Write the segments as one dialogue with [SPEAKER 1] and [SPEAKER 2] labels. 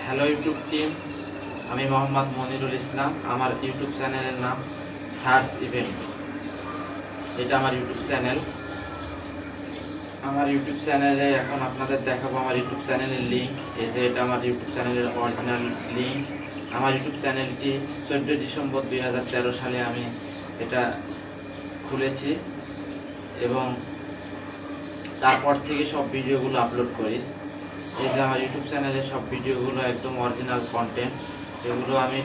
[SPEAKER 1] Hello YouTube team, আমি মোহাম্মদ মনিরুল ইসলাম। আমার YouTube চ্যানেলের নাম সার্চ ইভেন্ট। এটা আমার ইউটিউব চ্যানেল। আমার ইউটিউব চ্যানেলে এখন আপনাদের দেখাবো আমার ইউটিউব চ্যানেলের লিঙ্ক। এই যে এটা আমার ইউটিউব চ্যানেলের অরিজিনাল লিঙ্ক। আমার ইউটিউব চ্যানেলটি 14 ডিসেম্বর 2013 সালে আমি এটা খুলেছি এবং তারপর থেকে সব ভিডিওগুলো আপলোড করি। এই যে আমার ইউটিউব চ্যানেলের সব ভিডিওগুলো একদম অরিজিনাল কন্টেন্ট। এগুলো আমি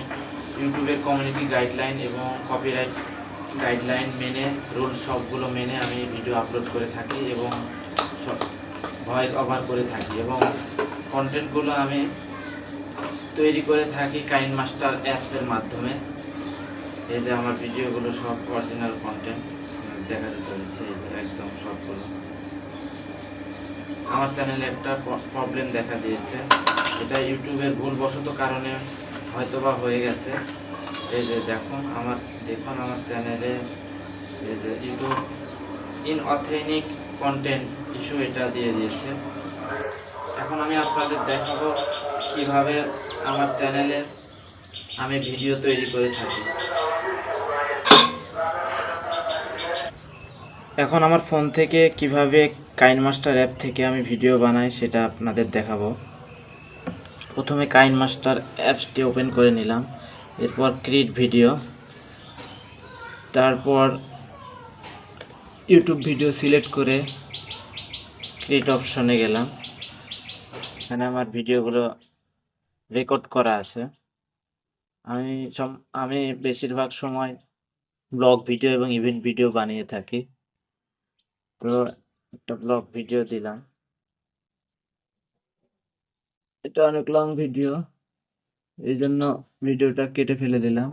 [SPEAKER 1] ইউটিউবের কমিউনিটি গাইডলাইন এবং কপিরাইট গাইডলাইন মেনে, রুলস সবগুলো মেনে আমি ভিডিও আপলোড করে থাকি এবং সব ভয়েস ওভার করে থাকি এবং কন্টেন্টগুলো আমি তৈরি করে থাকি কাইনমাস্টার অ্যাপসের মাধ্যমে। এই যে আমার ভিডিওগুলো সব অরিজিনাল কন্টেন্ট দেখাতে চলেছে, এই যে একদম সবগুলো। আমার চ্যানেলে একটা প্রবলেম দেখা দিয়েছে, এটা ইউটিউবের ভুলবশত কারণে হয়তোবা হয়ে গেছে। এই যে দেখুন আমার চ্যানেলে এই যে ইউটিউব ইনঅথেন্টিক কন্টেন্ট ইস্যু এটা দিয়ে দিয়েছে। এখন আমি আপনাদের দেখাবো কিভাবে আমার চ্যানেলে আমি ভিডিও তৈরি করে থাকি। এখন আমার ফোন থেকে কিভাবে কাইনমাস্টার অ্যাপ থেকে আমি ভিডিও বানাই সেটা আপনাদের দেখাবো। প্রথমে কাইনমাস্টার অ্যাপসটি ওপেন করে নিলাম, এরপর ক্রিয়েট ভিডিও, তারপর ইউটিউব ভিডিও সিলেক্ট করে ক্রিয়েট অপশনে গেলাম। এখানে আমার ভিডিওগুলো রেকর্ড করা আছে। আমি বেশিরভাগ সময় ব্লগ ভিডিও এবং ইভেন্ট ভিডিও বানিয়ে থাকি। তো একটা ব্লগ ভিডিও দিলাম, এটা অনেক লং ভিডিও, এই জন্য ভিডিওটা কেটে ফেলে দিলাম।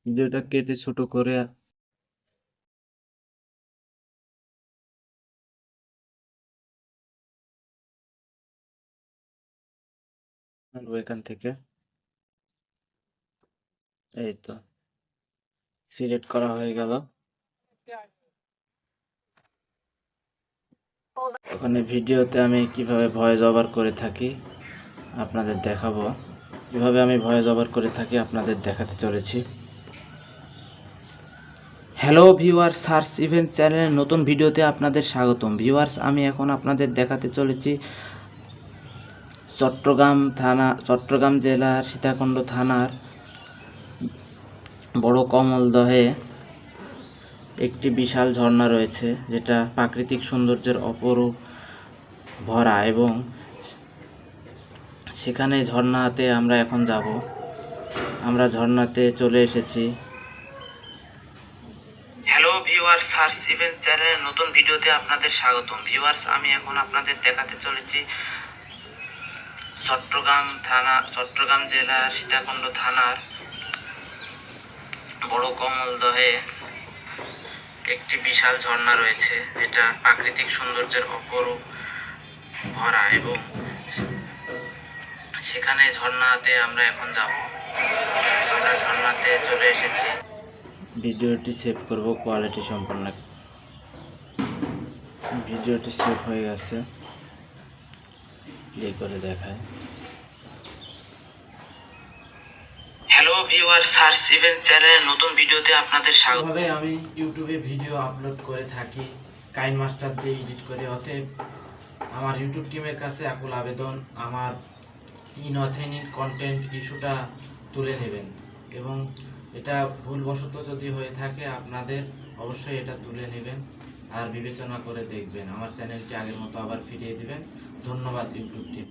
[SPEAKER 1] ভিডিওটা কেটে ছোট করে এখান থেকে এই তো সিলেক্ট করা হয়ে গেল। ওখানে ভিডিওতে আমি কিভাবে ভয়েস ওভার করে থাকি আপনাদের দেখাবো। কিভাবে আমি ভয়েস ওভার করে থাকি আপনাদের দেখাতে চলেছি। হ্যালো ভিউয়ার্স, সার্চ ইভেন্ট চ্যানেলের নতুন ভিডিওতে আপনাদের স্বাগতম। ভিউয়ার্স, আমি এখন আপনাদের দেখাতে চলেছি চট্টগ্রাম জেলার সীতাকুণ্ড থানার বড় কমলদহে একটি বিশাল ঝর্ণা রয়েছে, যেটা প্রাকৃতিক সৌন্দর্যের অপরূপ ভরা, এবং সেখানে ঝর্ণাতে আমরা এখন যাব। আমরা ঝর্ণাতে চলে এসেছি। হ্যালো ভিউয়ার্স, সার্চ ইভেন্ট চ্যানেলের নতুন ভিডিওতে আপনাদের স্বাগতম। ভিউয়ার্স, আমি এখন আপনাদের দেখাতে চলেছি চট্টগ্রাম জেলার সীতাকুণ্ড থানার বড় কমলদহে একটি বিশাল ঝর্ণা রয়েছে, যেটা প্রাকৃতিক সৌন্দর্যের অপরূপ ভরা, এবং সেখানে ঝর্ণাতে আমরা এখন যাব। আমরা ঝর্ণাতে চলে এসেছি। ভিডিওটি সেভ করব কোয়ালিটি সম্পন্ন। ভিডিওটি সেভ হয়ে গেছে, প্লে করে দেখায়। হ্যালো ভিউয়ার্স, সার্চ ইভেন্ট চ্যানেলের নতুন ভিডিওতে আপনাদের স্বাগত। আমি ইউটিউবে ভিডিও আপলোড করে থাকি কাইনমাস্টার দিয়ে এডিট করে। অতএব আমার ইউটিউব টিমের কাছে আকুল আবেদন, আমার ইনঅথেন্টিক কন্টেন্ট ইস্যুটা তুলে নেবেন, এবং এটা ভুলবশত যদি হয়ে থাকে আপনাদের অবশ্যই এটা তুলে নেবেন আর বিবেচনা করে দেখবেন। আমার চ্যানেলটি আগের মতো আবার ফিরিয়ে দিবেন। ধন্যবাদ ইউটিউব টিম।